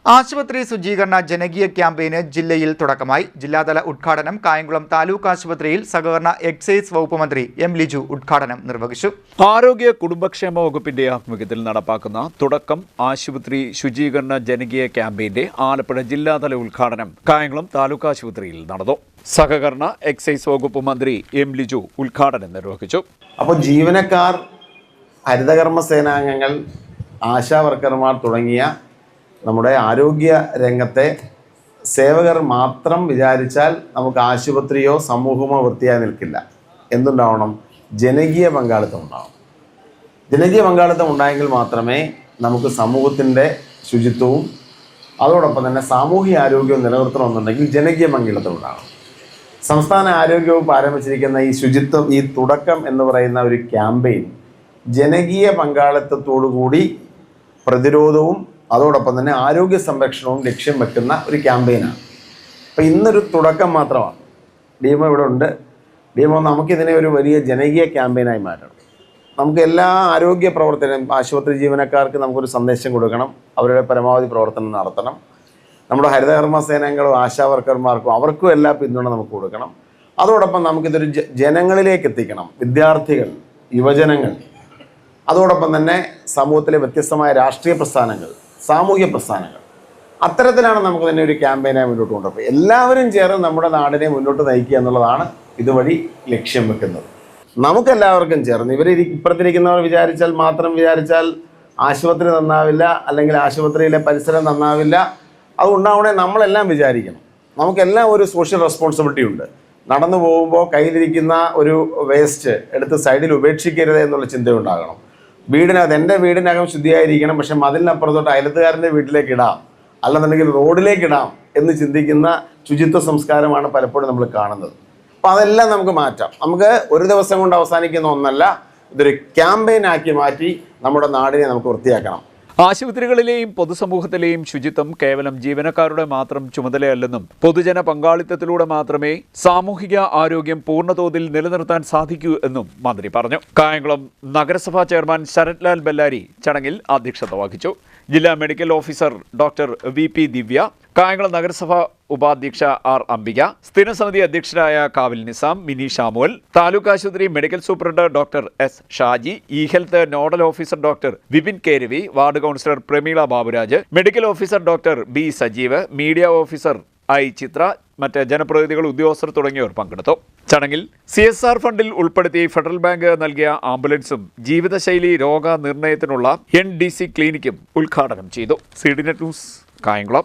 ആശുപത്രി ശുചീകരണ ജനകീയ ക്യാമ്പയിന് ജില്ലയിൽ തുടക്കമായി. ജില്ലാതല ഉദ്ഘാടനം കായംകുളം താലൂക്ക് ആശുപത്രിയിൽ സഹകരണ എക്സൈസ് വകുപ്പ് മന്ത്രി എം ലിജു ഉദ്ഘാടനം നിർവഹിച്ചു. ആരോഗ്യ കുടുംബക്ഷേമ വകുപ്പിന്റെ ആഭിമുഖ്യത്തിൽ നടപ്പാക്കുന്ന തുടക്കം ആശുപത്രി ശുചീകരണ ജനകീയ ക്യാമ്പയിന്റെ ആലപ്പുഴ ജില്ലാതല ഉദ്ഘാടനം കായംകുളം താലൂക്ക് ആശുപത്രിയിൽ നടന്നു. സഹകരണ എക്സൈസ് വകുപ്പ് മന്ത്രി എം ലിജു ഉദ്ഘാടനം നിർവഹിച്ചു. അപ്പോൾ ജീവനക്കാർ, ഹരിതകർമ്മ സേനാംഗങ്ങൾ, ആശാ വർക്കർമാർ തുടങ്ങിയ നമ്മുടെ ആരോഗ്യ രംഗത്തെ സേവകർ മാത്രം വിചാരിച്ചാൽ നമുക്ക് ആശുപത്രിയോ സമൂഹമോ വൃത്തിയായി നിൽക്കില്ല. എന്തുണ്ടാവണം? ജനകീയ പങ്കാളിത്തം ഉണ്ടാവണം. ജനകീയ പങ്കാളിത്തം ഉണ്ടായെങ്കിൽ മാത്രമേ നമുക്ക് സമൂഹത്തിൻ്റെ ശുചിത്വവും അതോടൊപ്പം തന്നെ സാമൂഹിക ആരോഗ്യവും നിലനിർത്തണമെന്നുണ്ടെങ്കിൽ ജനകീയ പങ്കാളിത്തം ഉണ്ടാകണം. സംസ്ഥാന ആരോഗ്യ വകുപ്പ് ആരംഭിച്ചിരിക്കുന്ന ഈ ശുചിത്വം, ഈ തുടക്കം എന്ന് പറയുന്ന ഒരു ക്യാമ്പയിൻ ജനകീയ പങ്കാളിത്തത്തോടുകൂടി പ്രതിരോധവും അതോടൊപ്പം തന്നെ ആരോഗ്യ സംരക്ഷണവും ലക്ഷ്യം വെക്കുന്ന ഒരു ക്യാമ്പയിനാണ്. അപ്പോൾ ഇന്നൊരു തുടക്കം മാത്രമാണ്. DMO ഇവിടെ ഉണ്ട്. DMO നമുക്കിതിനെ ഒരു വലിയ ജനകീയ ക്യാമ്പയിനായി മാറ്റണം. നമുക്ക് എല്ലാ ആരോഗ്യ പ്രവർത്തനം, ആശുപത്രി ജീവനക്കാർക്ക് നമുക്കൊരു സന്ദേശം കൊടുക്കണം. അവരുടെ പരമാവധി പ്രവർത്തനം നടത്തണം. നമ്മുടെ ഹരിതകർമ്മ സേനാംഗങ്ങളും ആശാ വർക്കർമാർക്കും അവർക്കും എല്ലാ പിന്തുണ നമുക്ക് കൊടുക്കണം. അതോടൊപ്പം നമുക്കിതൊരു ജനങ്ങളിലേക്ക് എത്തിക്കണം. വിദ്യാർത്ഥികൾ, യുവജനങ്ങൾ, അതോടൊപ്പം തന്നെ സമൂഹത്തിലെ വ്യത്യസ്തമായ രാഷ്ട്രീയ പ്രസ്ഥാനങ്ങൾ, സാമൂഹ്യ പ്രസ്ഥാനങ്ങൾ, അത്തരത്തിലാണ് നമുക്ക് തന്നെ ഒരു ക്യാമ്പയിനായി മുന്നോട്ട് കൊണ്ടുപോകുന്നത്. എല്ലാവരും ചേർന്ന് നമ്മുടെ നാടിനെ മുന്നോട്ട് നയിക്കുക എന്നുള്ളതാണ് ഇതുവഴി ലക്ഷ്യം വെക്കുന്നത്. നമുക്കെല്ലാവർക്കും ചേർന്ന് ഇപ്പുറത്തിരിക്കുന്നവർ വിചാരിച്ചാൽ ആശുപത്രി നന്നാവില്ല, അല്ലെങ്കിൽ ആശുപത്രിയിലെ പരിസരം നന്നാവില്ല. അതുണ്ടാവണേ നമ്മളെല്ലാം വിചാരിക്കണം. നമുക്കെല്ലാം ഒരു സോഷ്യൽ റെസ്പോൺസിബിലിറ്റി ഉണ്ട്. നടന്നു പോകുമ്പോൾ കയ്യിലിരിക്കുന്ന ഒരു വേസ്റ്റ് എടുത്ത് സൈഡിൽ ഉപേക്ഷിക്കരുത് എന്നുള്ള ചിന്തയുണ്ടാകണം. വീടിനകത്ത്, എൻ്റെ വീടിനകം ശുദ്ധിയായിരിക്കണം, പക്ഷെ മതിലിനപ്പുറത്തോട്ട് അയലത്തുകാരൻ്റെ വീട്ടിലേക്ക് ഇടാം, അല്ലെന്നുണ്ടെങ്കിൽ റോഡിലേക്ക് ഇടാം എന്ന് ചിന്തിക്കുന്ന ശുചിത്വ സംസ്കാരമാണ് പലപ്പോഴും നമ്മൾ കാണുന്നത്. അപ്പോൾ അതെല്ലാം നമുക്ക് മാറ്റാം. നമുക്ക് ഒരു ദിവസം കൊണ്ട് അവസാനിക്കുന്ന ഒന്നല്ല, ഇതൊരു ക്യാമ്പയിനാക്കി മാറ്റി നമ്മുടെ നാടിനെ നമുക്ക് വൃത്തിയാക്കണം. ആശുപത്രികളിലെയും പൊതുസമൂഹത്തിലെയും ശുചിത്വം കേവലം ജീവനക്കാരുടെ മാത്രം ചുമതലയല്ലെന്നും പൊതുജന പങ്കാളിത്തത്തിലൂടെ മാത്രമേ സാമൂഹിക ആരോഗ്യം പൂർണ്ണതോതിൽ നിലനിർത്താൻ സാധിക്കൂ എന്നും മന്ത്രി പറഞ്ഞു. കായംകുളം നഗരസഭാ ചെയർമാൻ ശരത്ലാൽ ബെല്ലാരി ചടങ്ങിൽ അധ്യക്ഷത വഹിച്ചു. ജില്ലാ മെഡിക്കൽ ഓഫീസർ ഡോക്ടർ VP ദിവ്യ, കായംകുളം നഗരസഭ ഉപാധ്യക്ഷ R അംബിക, സ്ഥിരസമിതി അധ്യക്ഷരായ കാവിൽ നിസാം, മിനി ഷാമുവൽ, താലൂക്ക് ആശുപത്രി medical superintendent doctor S Shaji, health nodal officer doctor Vipin Keravi, ward councillor Prameela Baburaj, medical officer doctor B Sajeev, media officer I Chithra, മറ്റ് ജനപ്രതിനിധികൾ, ഉദ്യോഗസ്ഥർ തുടങ്ങിയവർ പങ്കെടുത്തു. ചടങ്ങിൽ CSR ഫണ്ടിൽ ഉൾപ്പെടുത്തി ഫെഡറൽ ബാങ്ക് നൽകിയ ആംബുലൻസും ജീവിതശൈലി രോഗ നിർണയത്തിനുള്ള NDC ക്ലിനിക്കും ഉദ്ഘാടനം ചെയ്തു. CDNet news, Kayamkulam.